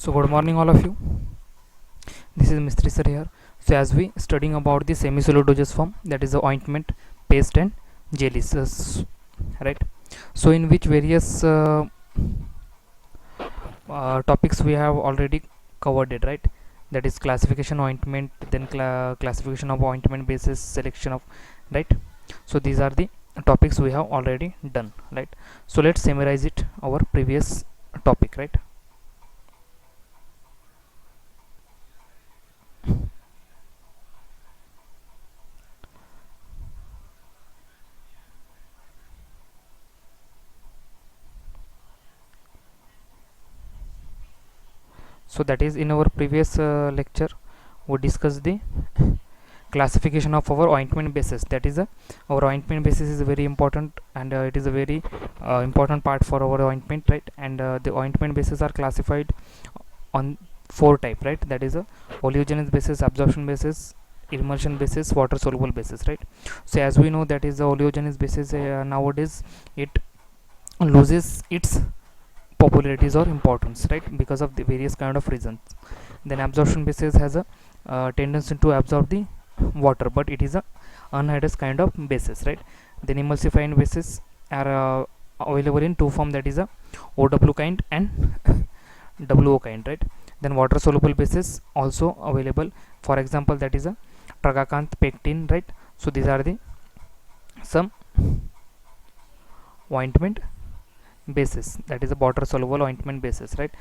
So good morning all of you. This is Mr. Sir here. So as we studying about the semi-solid dosage form, that is the ointment, paste and jellies, right? So in which various topics we have already covered it, right? That is classification ointment, then classification of ointment basis, selection of, right? So these are the topics we have already done, right? So let's summarize it our previous topic, right? So that is in our previous lecture we discussed the classification of our ointment bases. That is our ointment basis is very important, and it is a very important part for our ointment, right? And the ointment bases are classified on four type, right? That is a oleogenous basis, absorption basis, emulsion basis, water soluble basis, right? So as we know, that is the oleogenous basis, nowadays it loses its popularities or importance, right, because of the various kind of reasons. Then absorption basis has a tendency to absorb the water, but it is a anhydrous kind of basis, right? Then emulsifying bases are available in two form, that is a OW kind and WO kind, right? Then water soluble basis also available, for example that is a tragacanth pectin, right? So these are the some ointment basis, that is a water soluble ointment basis, right?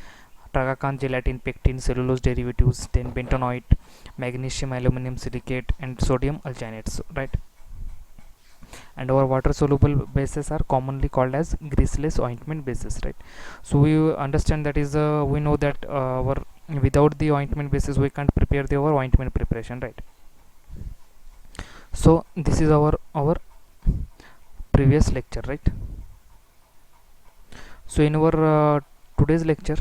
Tragacanth, gelatin, pectin, cellulose derivatives, then bentanoate, magnesium aluminum silicate and sodium alginates, right? And our water soluble bases are commonly called as greaseless ointment bases, right? So we understand that is we know that our without the ointment basis we can't prepare the our ointment preparation, right? So this is our previous lecture, right? So in our today's lecture,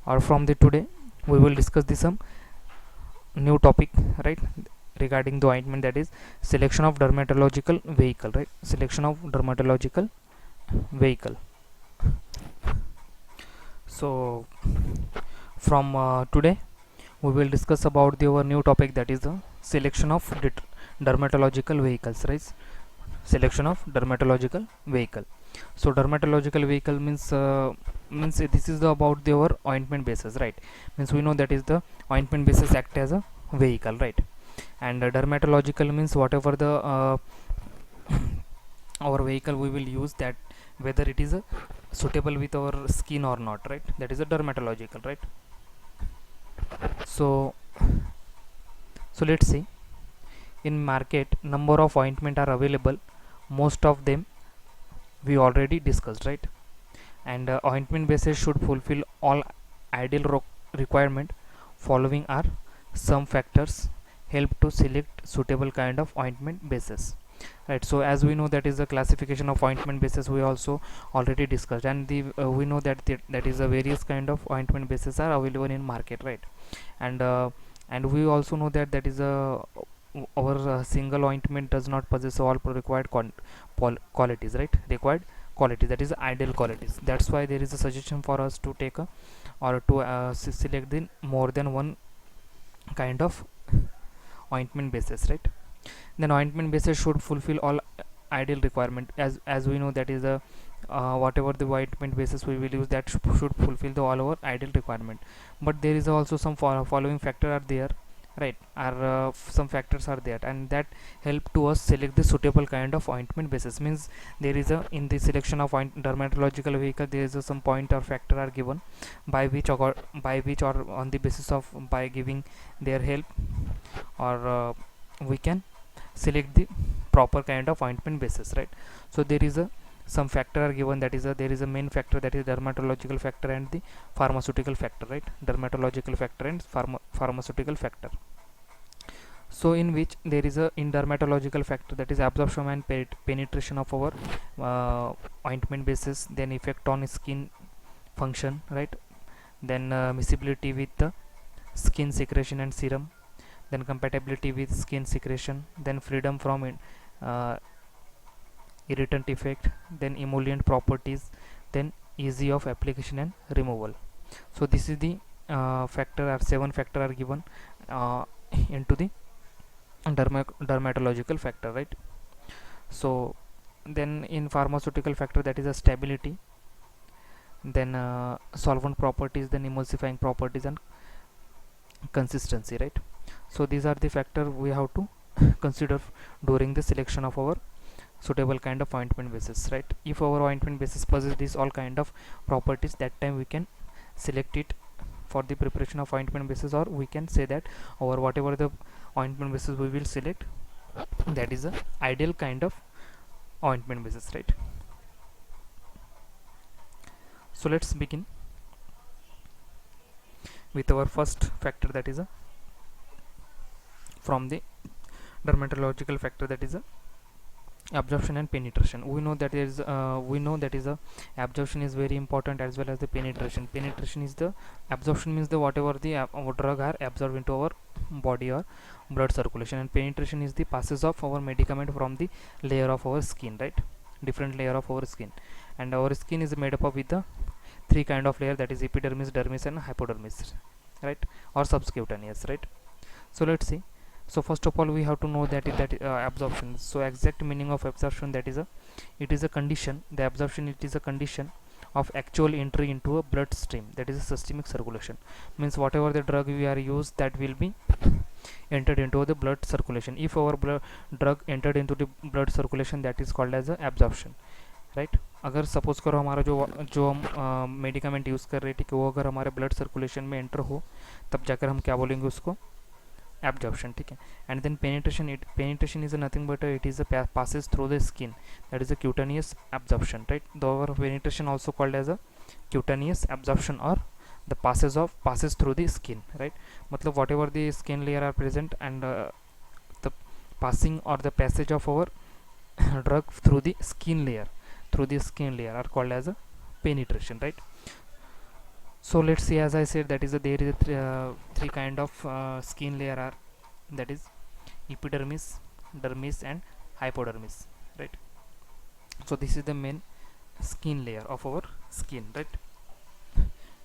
or from the today, we will discuss the some new topic, right, regarding the ointment, that is selection of dermatological vehicle, right? Selection of dermatological vehicle. So from today we will discuss about the our new topic, that is the selection of dermatological vehicles, right? Selection of dermatological vehicle. So dermatological vehicle means this is the about our ointment basis, right? Means we know that is the ointment basis act as a vehicle, right? And dermatological means whatever the our vehicle we will use, that whether it is suitable with our skin or not, right? That is a dermatological, right? So so let's see. In market, number of ointment are available. Most of them we already discussed, right? And ointment bases should fulfill all ideal requirement. Following are some factors help to select suitable kind of ointment bases, right? So as we know, that is the classification of ointment bases we also already discussed, and the we know that that is a various kind of ointment bases are available in market, right? And we also know that that is a our single ointment does not possess all required qualities, right? Required qualities, that is ideal qualities. That's why there is a suggestion for us to take a or to select the more than one kind of ointment basis, right? Then ointment basis should fulfill all ideal requirement. As we know, that is a whatever the ointment basis we will use, that should fulfill the all our ideal requirement. But there is also some following factor are there, right? Are some factors are there, and that help to us select the suitable kind of ointment basis. Means there is a in the selection of dermatological vehicle, there is a some point or factor are given by which or on the basis of by giving their help, or we can select the proper kind of ointment basis, right? So there is a some factor are given, that is there is a main factor, that is dermatological factor and the pharmaceutical factor, right? Dermatological factor and pharmaceutical factor. So in which there is a in dermatological factor, that is absorption and penetration of our ointment basis, then effect on skin function, right? Then miscibility with the skin secretion and serum, then compatibility with skin secretion, then freedom from uh, irritant effect, then emollient properties, then easy of application and removal. So this is the factor or 7 factor are given into the dermatological factor, right? So then in pharmaceutical factor, that is a stability, then solvent properties, then emulsifying properties, and consistency, right? So these are the factor we have to consider during the selection of our suitable kind of ointment basis, right? If our ointment basis possesses these all kind of properties, that time we can select it for the preparation of ointment basis, or we can say that or whatever the ointment basis we will select, that is a ideal kind of ointment basis, right? So let's begin with our first factor, that is a from the dermatological factor, that is a absorption and penetration. We know that is a absorption is very important, as well as the penetration is the absorption means the whatever the drug are absorbed into our body or blood circulation, and penetration is the passes of our medicament from the layer of our skin, right? Different layer of our skin, and our skin is made up of with the three kind of layer, that is epidermis, dermis, and hypodermis, right? Or subcutaneous, right? So let's see. So first of all, we have to know that absorption. So exact meaning of absorption, that is a it is a condition, the absorption, it is a condition of actual entry into a blood stream, that is a systemic circulation. Means whatever the drug we are used, that will be entered into the blood circulation. If our drug entered into the blood circulation, that is called as a absorption, right? अगर suppose करो हमारा जो हम medicament use कर रहे थे कि वो अगर हमारे ब्लड सर्कुलेशन में एंटर हो, तब जाकर हम क्या बोलेंगे उसको, absorption, ठीक है? And then penetration is nothing but it is a passes through the skin, that is a cutaneous absorption, right? The penetration also called as a cutaneous absorption, or the passes through the skin, right? मतलब whatever the skin layer are present, and the passing or the passage of our drug through the skin layer are called as a penetration, right? So let's see, as I said, that is there is three kind of skin layer are, that is epidermis, dermis, and hypodermis, right? So this is the main skin layer of our skin, right?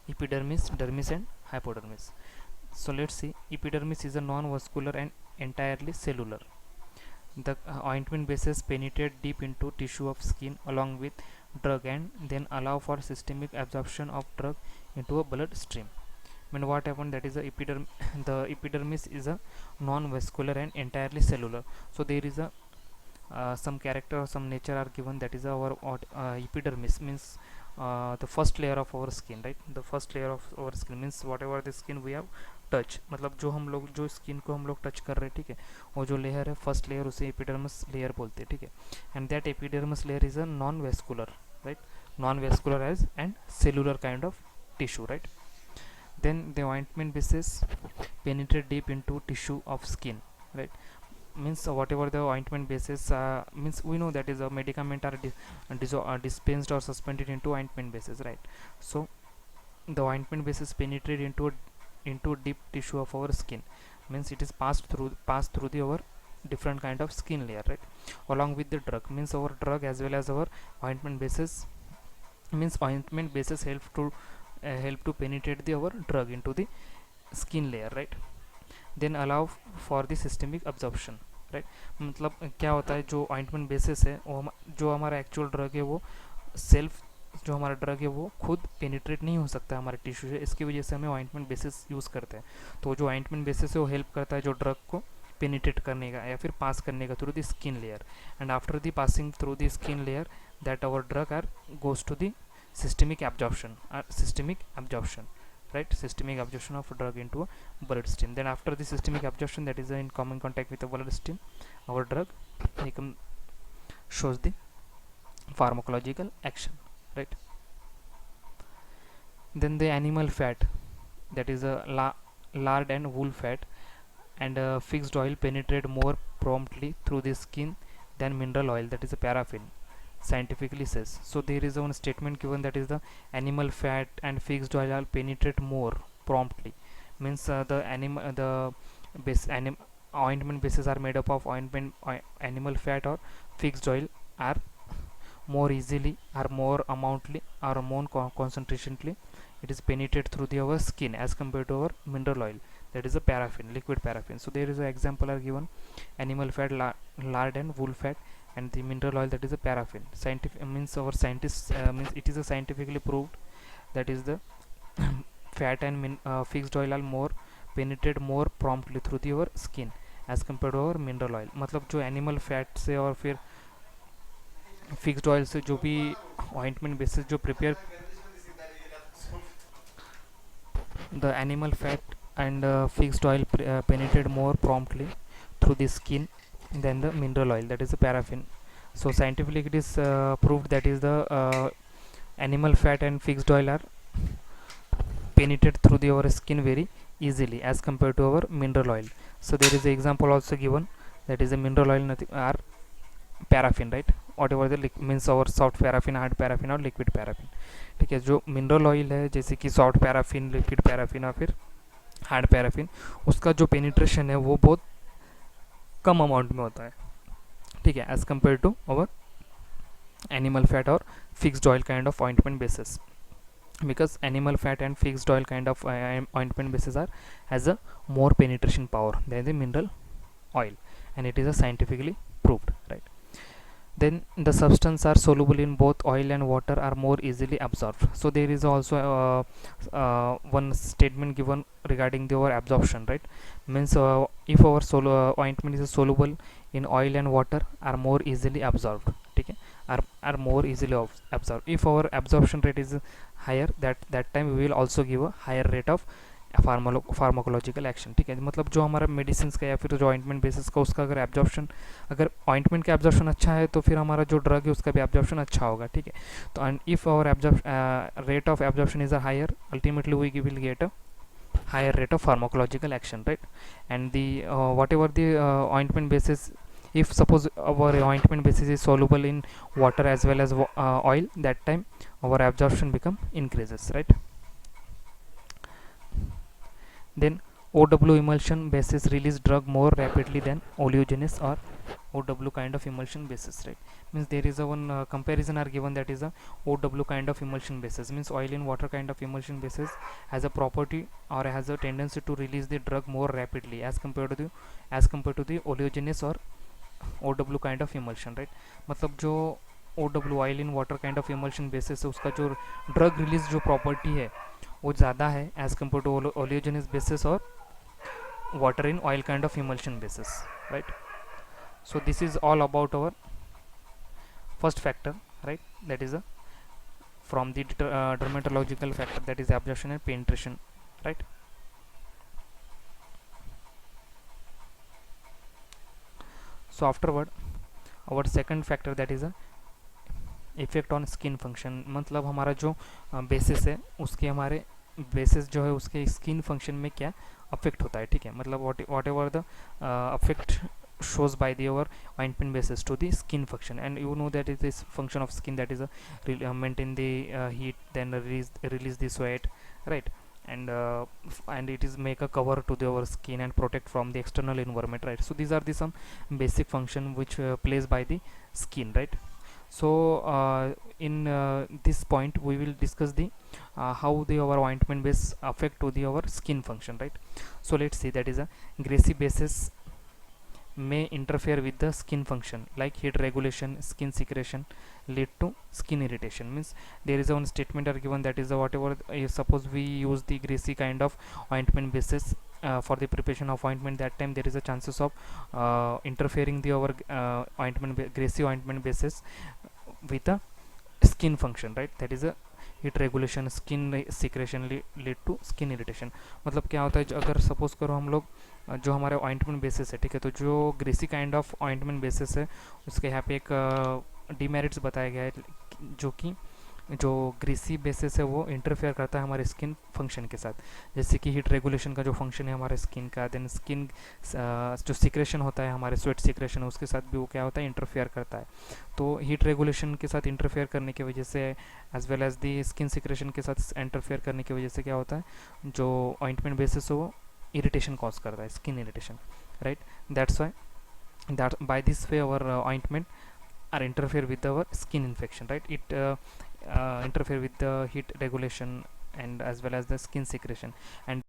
Epidermis, dermis, and hypodermis. So let's see, epidermis is a non-vascular and entirely cellular. The ointment bases penetrate deep into tissue of skin along with drug, and then allow for systemic absorption of drug into a blood stream. I mean, what happened, that is the epidermis is a non-vascular and entirely cellular. So there is a some character or some nature are given, that is our epidermis means the first layer of our skin, right? The first layer of our skin means whatever the skin we have touch, मतलब जो skin को हम लोग touch कर रहे हैं, ठीक है? वो जो लेयर है फर्स्ट लेयर, उसे एपिडर्मस लेयर बोलते हैं, ठीक है? And that epidermis layer is a non vascular, right? Non vascular as and cellular kind of tissue, right? then the ointment bases penetrate deep into tissue of skin, right? Means whatever the ointment bases means we know that is a medicament are dispensed or suspended into ointment bases, right? So the ointment bases penetrate into deep tissue of our skin, means it is passed through the our different kind of skin layer, right? Along with the drug, means our drug as well as our ointment bases, means ointment bases help to penetrate the our drug into the skin layer, right? then allow for the systemic absorption, right? मतलब क्या होता है, जो ointment basis है वो जो हमारा actual drug है वो सेल्फ जो हमारा ड्रग है वो खुद पेनिट्रेट नहीं हो सकता है हमारे टिश्यू से, इसकी वजह से हमें ऑइंटमेंट बेसिस यूज़ करते हैं. तो जो ऑइंटमेंट बेसिस है वो हेल्प करता है जो ड्रग को पेनिट्रेट करने का या फिर पास करने का through the skin layer, and after the passing through the skin layer that our drug are goes to the systemic absorption, right? Systemic absorption of drug into a blood stream. Then after the systemic absorption, that is in common contact with the blood stream, our drug shows the pharmacological action, right? Then the animal fat, that is a lard and wool fat, and fixed oil penetrate more promptly through the skin than mineral oil, that is a paraffin, scientifically says. So there is one statement given, that is the animal fat and fixed oil penetrate more promptly, means the ointment bases are made up of animal fat or fixed oil are more easily or more amountly or more concentrationally it is penetrate through the our skin as compared to our mineral oil, that is a paraffin, liquid paraffin. So there is an example are given: animal fat, lard and wool fat, and the mineral oil, that is a paraffin. Scientific means our scientists means it is a scientifically proved that is the fat and fixed oil are more penetrate more promptly through the our skin as compared to our mineral oil. मतलब जो animal fat से और फिर fixed oil से जो भी ointment basis जो prepare, the animal fat and fixed oil penetrate more promptly through the skin than the mineral oil, that is the paraffin. So scientifically it is proved that is the animal fat and fixed oil are penetrate through the our skin very easily as compared to our mineral oil. So there is an example also given, that is a mineral oil nothing are paraffin, right? whatever the means our soft paraffin, hard paraffin और liquid paraffin. ठीक है, जो mineral oil है जैसे कि soft paraffin, liquid paraffin और फिर hard paraffin, उसका जो पेनिट्रेशन है वो बहुत कम अमाउंट में होता है, ठीक है, as compare to our animal fat और fixed oil kind of ointment basis, because animal fat and fixed oil kind of ointment bases are has a more penetration power than the mineral oil, and it is a scientifically proved, right? Then the substance are soluble in both oil and water, are more easily absorbed. So there is also one statement given regarding the our absorption, right? Means if our ointment is soluble in oil and water, are more easily absorbed, ठीक है, are more easily absorbed. If our absorption rate is higher, that time we will also give a higher rate of pharmacological action, ठीक है, मतलब जो हमारा medicine का या फिर जो ऑइंटमेंट बेसिस का उसका अगर एब्जॉर्प्शन, अगर ऑइंटमेंट का एब्जॉर्प्शन अच्छा है तो फिर हमारा जो ड्रग है उसका भी एब्जॉर्प्शन अच्छा होगा, ठीक है. तो and if our rate of absorption is a higher, ultimately we will get a higher rate of pharmacological action, right? And the whatever the ointment basis, if suppose our ointment basis is soluble in water as well as oil, that time our absorption become increases, right? Then OW emulsion basis release drug more rapidly than oleogenous or OW kind of emulsion basis, right? Means there is a one comparison are given, that is a OW kind of emulsion basis, means oil in water kind of emulsion basis has a property or has a tendency to release the drug more rapidly as compared to the oleogenous or OW kind of emulsion, right? मतलब जो OW oil in water kind of emulsion basis है उसका जो drug release जो property है वो ज़्यादा है as compared to oleogenous basis or water in oil kind of emulsion basis, right? So this is all about our first factor, right? That is a from the dermatological factor, that is absorption and penetration, right? So afterward our second factor, that is a effect on skin function, मतलब हमारा जो basis है उसके हमारे basis जो है उसके skin function में क्या अफेक्ट होता है, ठीक है, मतलब what ever the affect shows by the our ointment basis to the skin function, and you know that it is function of skin, that is a maintain the heat, then release the sweat, right? And it is make a cover to the our skin and protect from the external environment, right? So these are the some basic function which plays by the skin, right? So in this point we will discuss the how the our ointment base affect to the our skin function, right? So let's see, that is a greasy basis may interfere with the skin function like heat regulation, skin secretion, lead to skin irritation. Means there is a one statement are given, that is whatever suppose we use the greasy kind of ointment basis for the preparation of ointment, that time there is a chances of interfering the our greasy ointment basis with the skin function, right? That is a heat regulation, skin secretion lead to skin irritation. मतलब क्या होता है, अगर suppose करो हम लोग जो हमारे ऑइंटमेंट बेसिस है, ठीक है, तो जो greasy kind of ointment basis है उसके यहाँ पे एक डीमेरिट्स बताया गया है, जो कि जो ग्रीसी बेसिस है वो इंटरफेयर करता है हमारे स्किन फंक्शन के साथ, जैसे कि हीट रेगुलेशन का जो फंक्शन है हमारे स्किन का, देन स्किन जो सिक्रेशन होता है हमारे स्वेट सिक्रेशन उसके साथ भी वो क्या होता है, इंटरफेयर करता है. तो हीट रेगुलेशन के साथ इंटरफेयर करने की वजह से as well as the skin secretion के साथ इंटरफेयर करने की वजह से क्या होता है, जो ऑइंटमेंट बेसिस है वो इरिटेशन कॉज करता है, skin irritation, right? That's why that by this way our ointment are interfere with our skin infection, right? It interfere with the heat regulation and as well as the skin secretion. And